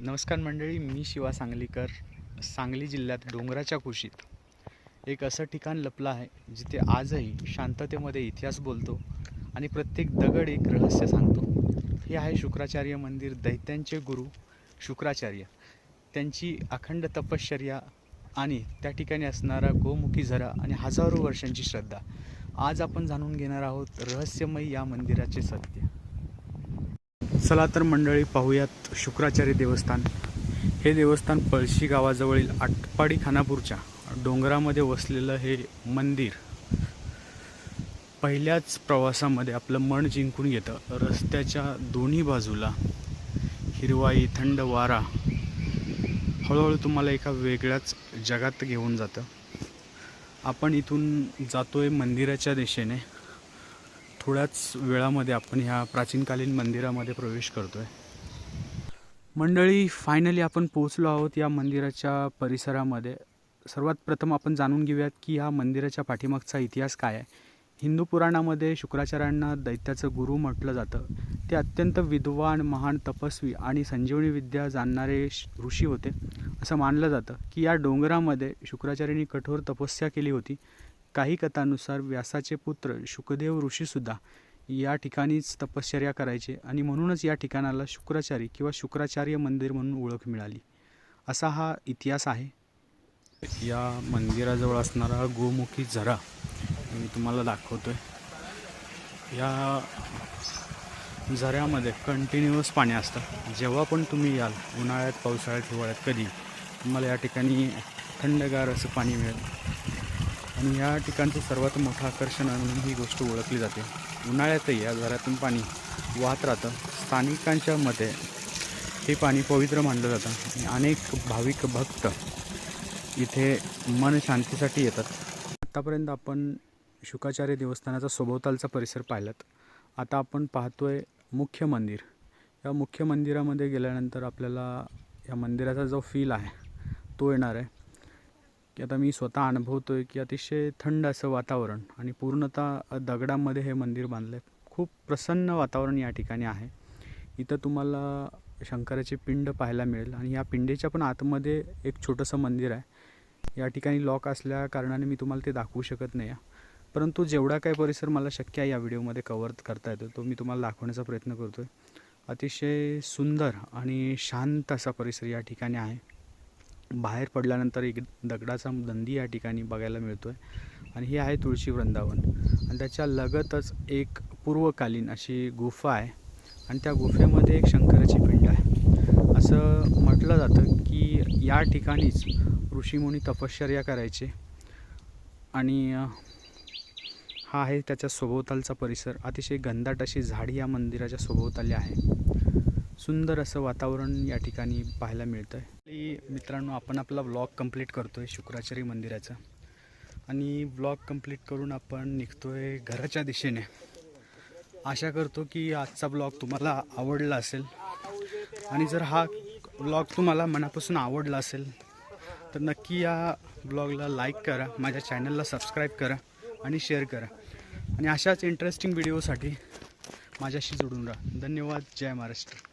नमस्कार मंडळी, मी शिवा सांगलीकर. सांगली जिल्ह्यात डोंगराच्या कुशीत एक असं ठिकाण लपलं आहे जिथे आजही शांततेमध्ये इतिहास बोलतो आणि प्रत्येक दगड एक रहस्य सांगतो. हे आहे शुक्राचार्य मंदिर. दैत्यांचे गुरु शुक्राचार्य, त्यांची अखंड तपश्चर्या आणि त्या ठिकाणी असणारा गोमुखी झरा आणि हजारो वर्षांची श्रद्धा. आज आपण जाणून घेणार आहोत रहस्यमय या मंदिराचे सत्य. चला तर मंडळी, पाहूयात शुक्राचार्य देवस्थान. हे देवस्थान पळशी गावाजवळील आटपाडी खानापूरच्या डोंगरामध्ये वसलेलं हे मंदिर पहिल्याच प्रवासामध्ये आपलं मन जिंकून घेतं. रस्त्याच्या दोन्ही बाजूला हिरवाई, थंड वारा हळूहळू तुम्हाला एका वेगळ्याच जगात घेऊन जातं. आपण इथून जातोय मंदिराच्या दिशेने. थोड्याच वेळामध्ये आपण ह्या प्राचीनकालीन मंदिरामध्ये प्रवेश करतोय. मंडळी, फायनली आपण पोहोचलो आहोत या मंदिराच्या परिसरामध्ये. सर्वात प्रथम आपण जाणून घेऊयात की ह्या मंदिराच्या पाठीमागचा इतिहास काय आहे. हिंदू पुराणामध्ये शुक्राचार्यांना दैत्याचं गुरु म्हटलं जातं. ते अत्यंत विद्वान, महान तपस्वी आणि संजीवनी विद्या जाणणारे ऋषी होते. असं मानलं जातं की या डोंगरामध्ये शुक्राचार्यांनी कठोर तपस्या केली होती. काही कथांनुसार व्यासाचे पुत्र शुकदेव ऋषीसुद्धा या ठिकाणीच तपश्चर्या करायचे आणि म्हणूनच या ठिकाणाला शुक्राचारी किंवा शुक्राचार्य मंदिर म्हणून ओळख मिळाली, असा हा इतिहास आहे. या मंदिराजवळ असणारा गोमुखी झरा मी तुम्हाला दाखवतोय. या झऱ्यामध्ये कंटिन्युअस पाणी असतं. जेव्हा पण तुम्ही याल, उन्हाळ्यात, पावसाळ्यात, हिवाळ्यात, कधी तुम्हाला या ठिकाणी थंडगार असं पाणी मिळेल. आणि या ठिकाणचं सर्वात मोठं आकर्षण म्हणून ही गोष्ट ओळखली जाते. उन्हाळ्यातही या झऱ्यातून पाणी वाहत राहतं. स्थानिकांच्या मते हे पाणी पवित्र मानलं जातं आणि अनेक भाविक भक्त इथे मन शांतीसाठी येतात. आत्तापर्यंत आपण शुक्राचार्य देवस्थानाचा सभोवतालचा परिसर पाहिलात. आता आपण पाहतोय मुख्य मंदिर. या मुख्य मंदिरामध्ये गेल्यानंतर आपल्याला या मंदिराचा जो फील आहे तो येणार आहे. की आता मी स्वतः अनुभवतो आहे की अतिशय थंड असं वातावरण आणि पूर्णतः दगडामध्ये हे मंदिर बांधलं आहे. खूप प्रसन्न वातावरण या ठिकाणी आहे. इथं तुम्हाला शंकराची पिंड पाहायला मिळेल आणि या पिंडीच्या पण आतमध्ये एक छोटंसं मंदिर आहे. या ठिकाणी लॉक असल्या कारणाने मी तुम्हाला ते दाखवू शकत नाही आहे, परंतु जेवढा काही परिसर मला शक्य आहे या व्हिडिओमध्ये कव्हर करता येतो तो मी तुम्हाला दाखवण्याचा प्रयत्न करतो आहे. अतिशय सुंदर आणि शांत असा परिसर या ठिकाणी आहे. बाहेर पडल्यानंतर एक दगडाचा दंडी या ठिकाणी बघायला मिळतो आहे आणि हे आहे तुळशी वृंदावन. आणि त्याच्या लगतच एक पूर्वकालीन अशी गुफा आहे आणि त्या गुफेमध्ये एक शंकराची पिंड आहे. असं म्हटलं जातं की या ठिकाणीच ऋषीमुनी तपश्चर्या करायचे. आणि हा आहे त्याच्या सभोवतालचा परिसर. अतिशय घनदाट अशी झाडी या मंदिराच्या सभोवताली आहे. सुंदर असं वातावरण या ठिकाणी पाहायला मिळतं आहे. मित्रांनो, आपण आपला व्लॉग कंप्लीट करतो आहे शुक्राचार्य मंदिराचा आणि व्लॉग कंप्लीट करून आपण निघतो आहे घराच्या दिशेने. आशा करतो की आजचा व्लॉग तुम्हाला आवडला असेल आणि जर हा व्लॉग तुम्हाला मनापासून आवडला असेल तर नक्की या व्लॉगला लाईक करा, माझ्या चॅनलला सबस्क्राईब करा आणि शेअर करा. आणि अशाच इंटरेस्टिंग व्हिडिओसाठी माझ्याशी जोडून राहा. धन्यवाद. जय महाराष्ट्र.